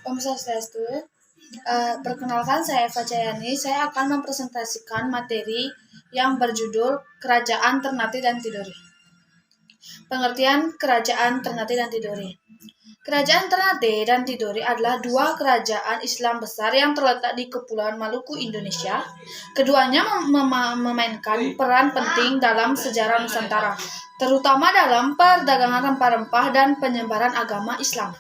Om Swastiastu. Perkenalkan, saya Eva Cayani. Saya akan mempresentasikan materi yang berjudul Kerajaan Ternate dan Tidore. Pengertian Kerajaan Ternate dan Tidore. Kerajaan Ternate dan Tidore adalah dua kerajaan Islam besar yang terletak di Kepulauan Maluku, Indonesia. Keduanya memainkan peran penting dalam sejarah Nusantara, terutama dalam perdagangan rempah-rempah dan penyebaran agama Islam.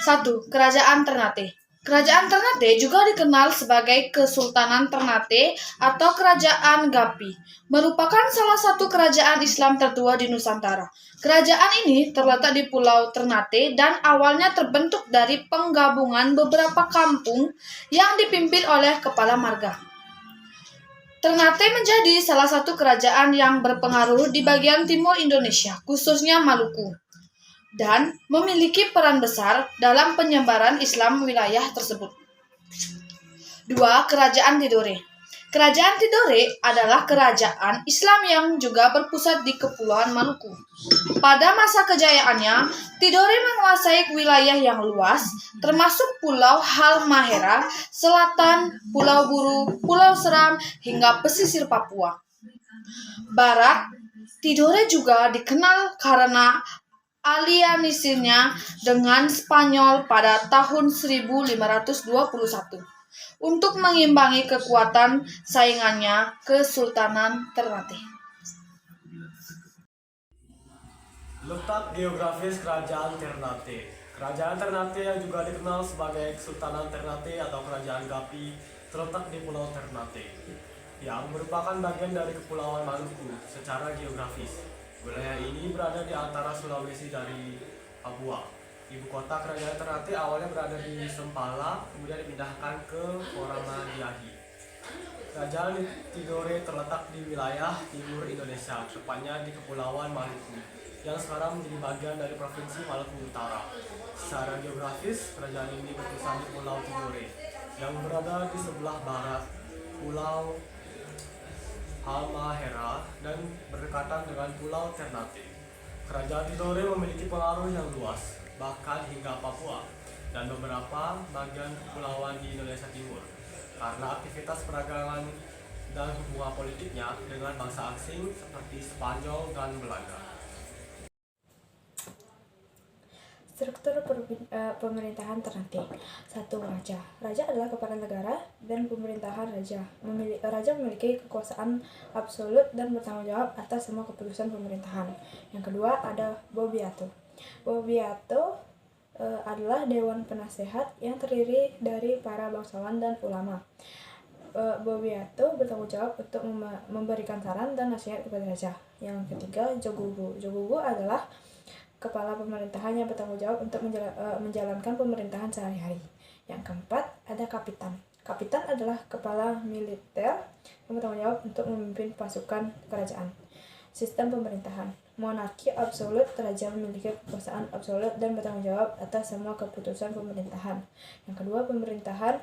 1. Kerajaan Ternate. Kerajaan Ternate juga dikenal sebagai Kesultanan Ternate atau Kerajaan Gapi, merupakan salah satu kerajaan Islam tertua di Nusantara. Kerajaan ini terletak di Pulau Ternate dan awalnya terbentuk dari penggabungan beberapa kampung yang dipimpin oleh kepala marga. Ternate menjadi salah satu kerajaan yang berpengaruh di bagian timur Indonesia, khususnya Maluku, dan memiliki peran besar dalam penyebaran Islam wilayah tersebut. 2. Kerajaan Tidore. Kerajaan Tidore adalah kerajaan Islam yang juga berpusat di Kepulauan Maluku. Pada masa kejayaannya, Tidore menguasai wilayah yang luas, termasuk Pulau Halmahera, Selatan, Pulau Buru, Pulau Seram, hingga pesisir Papua Barat. Tidore juga dikenal karena aliansinya dengan Spanyol pada tahun 1521 untuk mengimbangi kekuatan saingannya Kesultanan Ternate. Letak geografis Kerajaan Ternate. Kerajaan Ternate yang juga dikenal sebagai Kesultanan Ternate atau Kerajaan Gapi terletak di Pulau Ternate, yang merupakan bagian dari Kepulauan Maluku secara geografis. Wilayah ini berada di antara Sulawesi dari Papua. Ibu kota Kerajaan Ternate awalnya berada di Sempala, kemudian dipindahkan ke Koramadiahi. Kerajaan Tidore terletak di wilayah timur Indonesia, tepatnya di Kepulauan Maluku, yang sekarang menjadi bagian dari Provinsi Maluku Utara. Secara geografis, kerajaan ini berpusat di Pulau Tidore, yang berada di sebelah barat Pulau Halmahera dan berdekatan dengan Pulau Ternate. Kerajaan Tidore memiliki pengaruh yang luas, bahkan hingga Papua dan beberapa bagian kepulauan di Indonesia Timur, karena aktivitas perdagangan dan hubungan politiknya dengan bangsa asing seperti Spanyol dan Belanda. Struktur pemerintahan Ternate. 1. Raja. Raja adalah kepala negara dan pemerintahan raja. Raja memiliki kekuasaan absolut dan bertanggung jawab atas semua keputusan pemerintahan. Yang kedua ada Bobiato. Bobiato adalah dewan penasehat yang terdiri dari para bangsawan dan ulama. Bobiato bertanggung jawab untuk memberikan saran dan nasihat kepada raja. Yang ketiga Jogogu. Jogogu adalah kepala pemerintahan yang bertanggung jawab untuk menjalankan pemerintahan sehari-hari. Yang keempat ada kapitan. Kapitan adalah kepala militer yang bertanggung jawab untuk memimpin pasukan kerajaan. Sistem pemerintahan. Monarki absolut, raja memiliki kekuasaan absolut dan bertanggung jawab atas semua keputusan pemerintahan. Yang kedua pemerintahan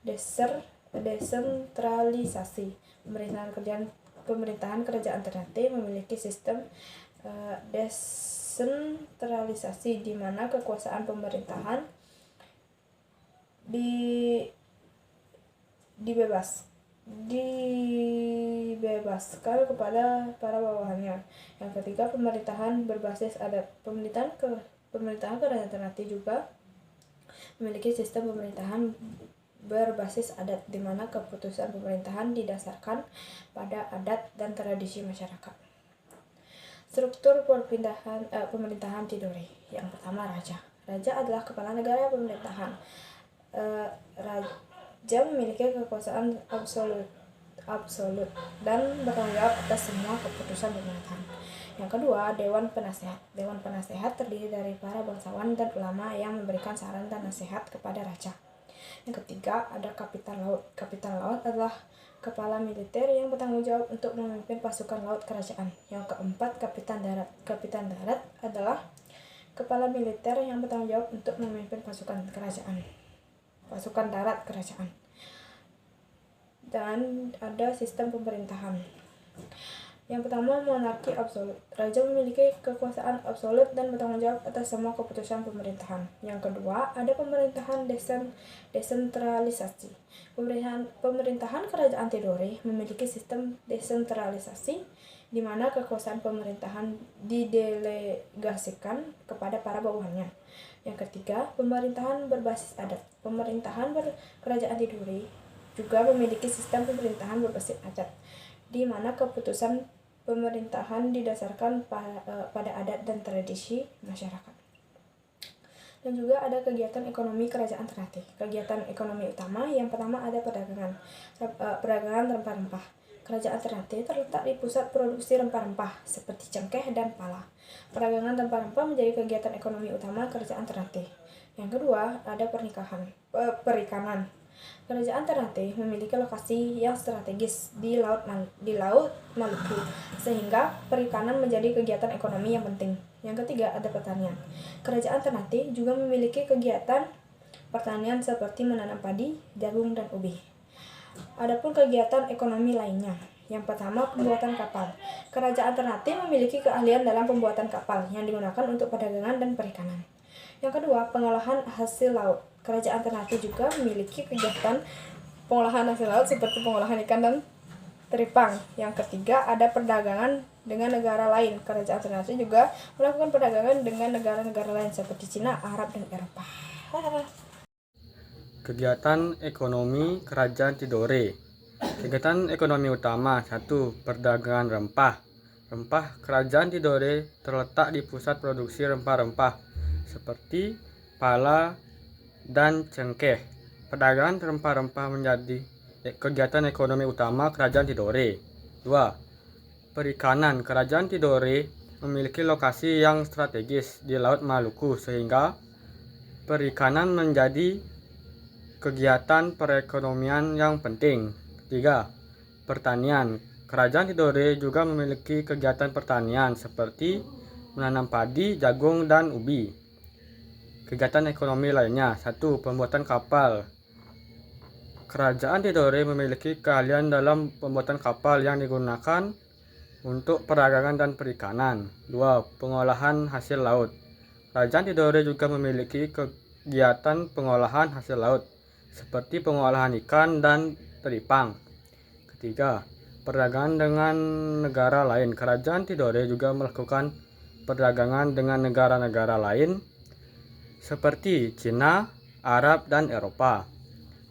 desentralisasi. Pemerintahan kerajaan Ternate memiliki sistem desentralisasi di mana kekuasaan pemerintahan dibebaskan kepada para bawahannya. Yang ketiga pemerintahan berbasis adat. Pemerintahan kerajaan Ternate juga memiliki sistem pemerintahan berbasis adat di mana keputusan pemerintahan didasarkan pada adat dan tradisi masyarakat. Struktur pemerintahan Tidore. Yang pertama raja. Raja adalah kepala negara pemerintahan. Raja memiliki kekuasaan absolut dan bertanggung jawab atas semua keputusan pemerintahan. Yang kedua, dewan penasehat. Dewan penasehat terdiri dari para bangsawan dan ulama yang memberikan saran dan nasihat kepada raja. Yang ketiga, ada kapitan laut. Kapitan laut adalah kepala militer yang bertanggung jawab untuk memimpin pasukan laut kerajaan. Yang keempat, kapitan darat. Kapitan darat adalah kepala militer yang bertanggung jawab untuk memimpin pasukan darat kerajaan. Dan ada sistem pemerintahan. Yang pertama, monarki absolut. Raja memiliki kekuasaan absolut dan bertanggung jawab atas semua keputusan pemerintahan. Yang kedua, ada pemerintahan desentralisasi. Pemerintahan kerajaan Tidore memiliki sistem desentralisasi di mana kekuasaan pemerintahan didelegasikan kepada para bawahannya. Yang ketiga, pemerintahan berbasis adat. Kerajaan Tidore juga memiliki sistem pemerintahan berbasis adat, di mana keputusan pemerintahan didasarkan pada adat dan tradisi masyarakat. Dan juga ada kegiatan ekonomi kerajaan Ternate. Kegiatan ekonomi utama yang pertama ada perdagangan rempah-rempah. Kerajaan Ternate terletak di pusat produksi rempah-rempah seperti cengkeh dan pala. Perdagangan rempah-rempah menjadi kegiatan ekonomi utama kerajaan Ternate. Yang kedua ada perikanan. Kerajaan Ternate memiliki lokasi yang strategis di Laut Maluku, sehingga perikanan menjadi kegiatan ekonomi yang penting. Yang ketiga ada pertanian. Kerajaan Ternate juga memiliki kegiatan pertanian seperti menanam padi, jagung, dan ubi. Adapun kegiatan ekonomi lainnya. Yang pertama, pembuatan kapal. Kerajaan Ternate memiliki keahlian dalam pembuatan kapal yang digunakan untuk perdagangan dan perikanan. Yang kedua, pengolahan hasil laut. Kerajaan Ternate juga memiliki kegiatan pengolahan hasil laut seperti pengolahan ikan dan teripang. Yang ketiga, ada perdagangan dengan negara lain. Kerajaan Ternate juga melakukan perdagangan dengan negara-negara lain seperti Cina, Arab, dan Eropa. Kegiatan ekonomi Kerajaan Tidore. Kegiatan ekonomi utama 1. Perdagangan rempah. Kerajaan Tidore terletak di pusat produksi rempah-rempah seperti pala dan cengkeh. Perdagangan rempah-rempah menjadi kegiatan ekonomi utama Kerajaan Tidore. 2. Perikanan. Kerajaan Tidore memiliki lokasi yang strategis di Laut Maluku sehingga perikanan menjadi kegiatan perekonomian yang penting. 3. Pertanian. Kerajaan Tidore juga memiliki kegiatan pertanian seperti menanam padi, jagung, dan ubi. Kegiatan ekonomi lainnya. 1. Pembuatan kapal. Kerajaan Tidore memiliki keahlian dalam pembuatan kapal yang digunakan untuk perdagangan dan perikanan. 2. Pengolahan hasil laut. Kerajaan Tidore juga memiliki kegiatan pengolahan hasil laut seperti pengolahan ikan dan teripang. Ketiga, perdagangan dengan negara lain. Kerajaan Tidore juga melakukan perdagangan dengan negara-negara lain seperti Cina, Arab, dan Eropa.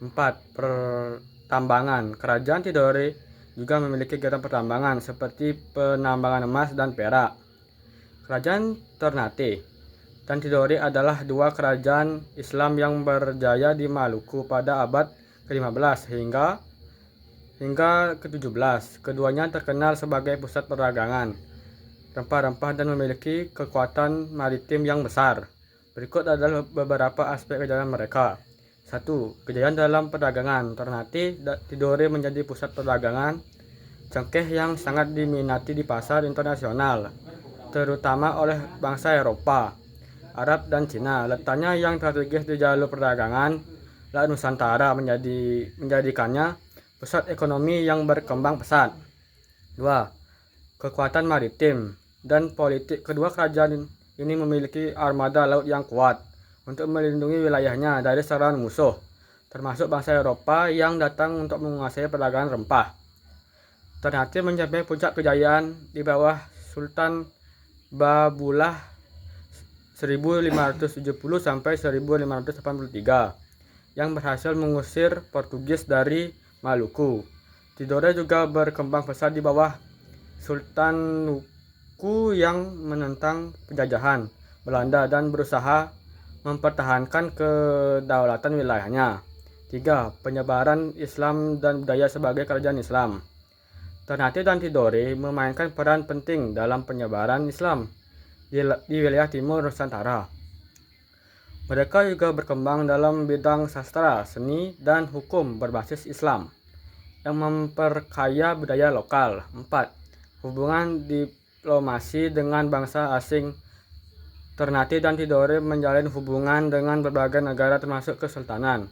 4. Pertambangan. Kerajaan Tidore juga memiliki kegiatan pertambangan seperti penambangan emas dan perak. Kerajaan Ternate dan Tidore adalah dua kerajaan Islam yang berjaya di Maluku pada abad ke-15 hingga ke-17. Keduanya terkenal sebagai pusat perdagangan rempah-rempah dan memiliki kekuatan maritim yang besar. Berikut adalah beberapa aspek kejayaan mereka. 1. Kejayaan dalam perdagangan. Ternate Tidore menjadi pusat perdagangan cengkeh yang sangat diminati di pasar internasional, terutama oleh bangsa Eropa, Arab, dan Cina. Letaknya yang strategis di jalur perdagangan Laut Nusantara menjadikannya pusat ekonomi yang berkembang pesat. 2. Kekuatan maritim dan politik. Kedua kerajaan ini memiliki armada laut yang kuat untuk melindungi wilayahnya dari serangan musuh, termasuk bangsa Eropa yang datang untuk menguasai perdagangan rempah. Ternate mencapai puncak kejayaan di bawah Sultan Baubullah 1570 sampai 1583 yang berhasil mengusir Portugis dari Maluku. Tidore juga berkembang pesat di bawah Sultan Nuku yang menentang penjajahan Belanda dan berusaha mempertahankan kedaulatan wilayahnya. 3. Penyebaran Islam dan budaya sebagai kerajaan Islam. Ternate dan Tidore memainkan peran penting dalam penyebaran Islam di wilayah timur Nusantara. Mereka juga berkembang dalam bidang sastra, seni, dan hukum berbasis Islam yang memperkaya budaya lokal. 4. Hubungan diplomasi dengan bangsa asing. Ternate dan Tidore menjalin hubungan dengan berbagai negara termasuk Kesultanan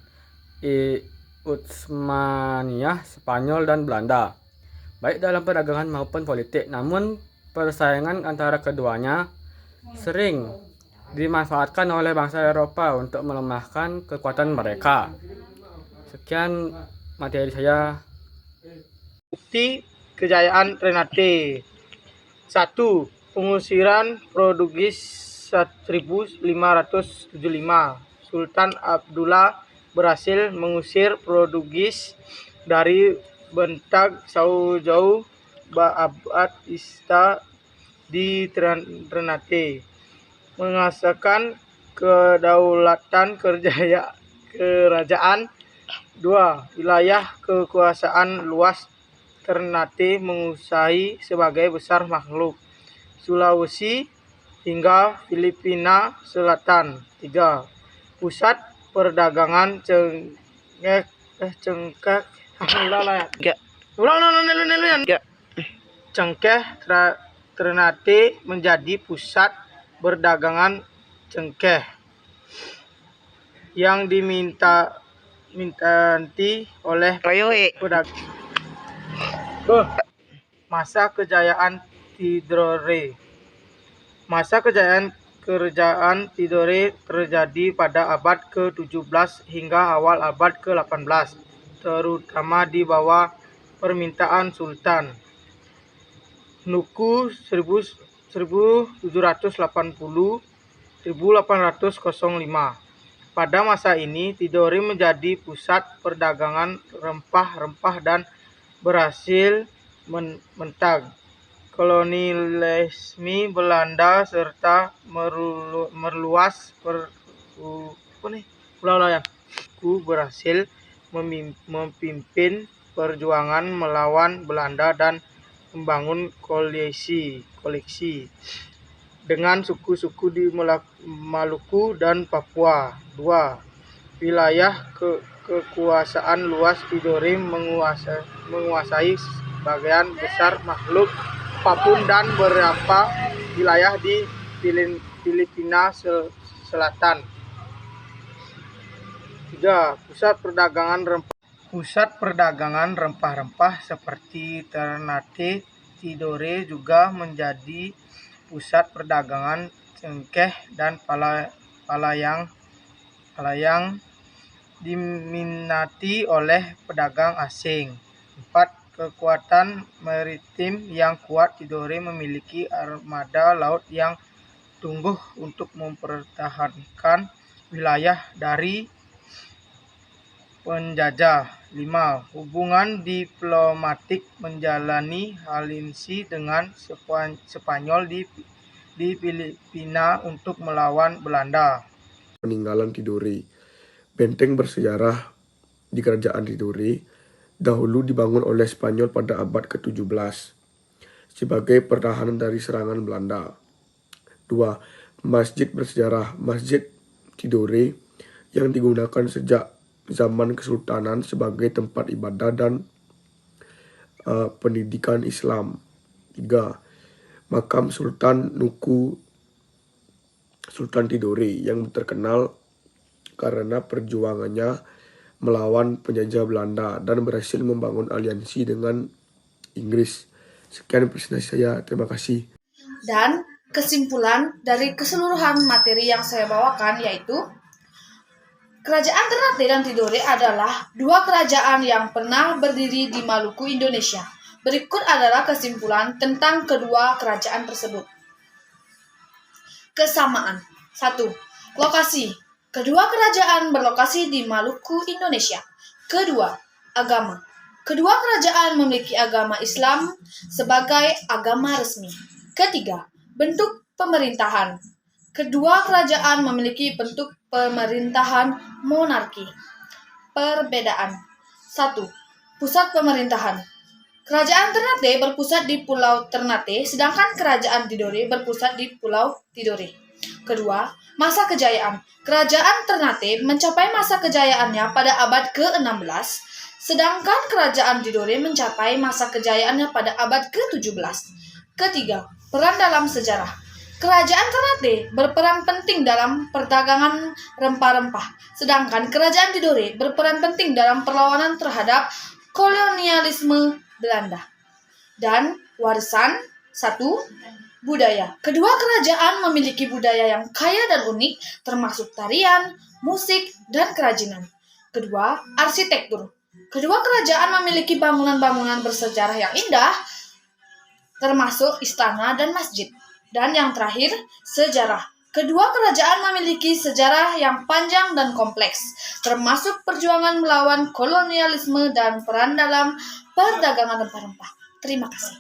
Utsmaniyah, Spanyol, dan Belanda. baik dalam perdagangan maupun politik. Namun persaingan antara keduanya sering dimanfaatkan oleh bangsa Eropa untuk melemahkan kekuatan mereka. Sekian materi saya. Bukti kejayaan Ternate. 1. Pengusiran Portugis 1575. Sultan Abdullah berhasil mengusir Portugis dari Bentag sejauh Abad Ista di Ternate, mengesahkan kedaulatan kerajaan. 2. Wilayah kekuasaan luas Ternate menguasai sebagai besar makhluk Sulawesi hingga Filipina Selatan. 3. Pusat perdagangan Cengkeh Ternate menjadi pusat perdagangan cengkeh yang diminati oleh pedagang. Masa kejayaan Tidore. Masa kejayaan kerajaan Tidore terjadi pada abad ke-17 hingga awal abad ke-18, terutama di bawah permintaan Sultan Nuku 1780-1805. Pada masa ini, Tidore menjadi pusat perdagangan rempah-rempah dan berhasil mentag kolonialisme Belanda serta meluas berhasil memimpin perjuangan melawan Belanda dan membangun koleksi dengan suku-suku di Maluku dan Papua. 2. Wilayah kekuasaan luas Tidore menguasai sebagian besar makhluk Papua dan beberapa wilayah di Filipina Selatan. 3. Pusat perdagangan rempah-rempah seperti Ternate. Tidore juga menjadi pusat perdagangan cengkeh dan palayang diminati oleh pedagang asing. 4. Kekuatan maritim yang kuat. Tidore memiliki armada laut yang tumbuh untuk mempertahankan wilayah dari penjajah. 5. Hubungan diplomatik menjalani aliansi dengan Spanyol di Filipina untuk melawan Belanda. Peninggalan Tidore. Benteng bersejarah di kerajaan Tidore dahulu dibangun oleh Spanyol pada abad ke-17 sebagai pertahanan dari serangan Belanda. 2. Masjid bersejarah. Masjid Tidore yang digunakan sejak zaman Kesultanan sebagai tempat ibadah dan pendidikan Islam. 3. Makam Sultan Nuku Sultan Tidore yang terkenal karena perjuangannya melawan penjajah Belanda dan berhasil membangun aliansi dengan Inggris. Sekian presentasi saya, terima kasih. Dan kesimpulan dari keseluruhan materi yang saya bawakan yaitu Kerajaan Ternate dan Tidore adalah dua kerajaan yang pernah berdiri di Maluku, Indonesia. Berikut adalah kesimpulan tentang kedua kerajaan tersebut. Kesamaan. 1. Lokasi. Kedua kerajaan berlokasi di Maluku, Indonesia. Kedua, agama. Kedua kerajaan memiliki agama Islam sebagai agama resmi. Ketiga, bentuk pemerintahan. Kedua kerajaan memiliki bentuk pemerintahan monarki. Perbedaan. 1. Pusat pemerintahan. Kerajaan Ternate berpusat di Pulau Ternate, sedangkan Kerajaan Tidore berpusat di Pulau Tidore. Kedua, masa kejayaan. Kerajaan Ternate mencapai masa kejayaannya pada abad ke-16, sedangkan Kerajaan Tidore mencapai masa kejayaannya pada abad ke-17. Ketiga, peran dalam sejarah. Kerajaan Ternate berperan penting dalam perdagangan rempah-rempah, sedangkan Kerajaan Tidore berperan penting dalam perlawanan terhadap kolonialisme Belanda. Dan warisan 1. Budaya. Kedua kerajaan memiliki budaya yang kaya dan unik, termasuk tarian, musik, dan kerajinan. Kedua, arsitektur. Kedua kerajaan memiliki bangunan-bangunan bersejarah yang indah, termasuk istana dan masjid. Dan yang terakhir, sejarah. Kedua kerajaan memiliki sejarah yang panjang dan kompleks, termasuk perjuangan melawan kolonialisme dan peran dalam perdagangan rempah-rempah. Terima kasih.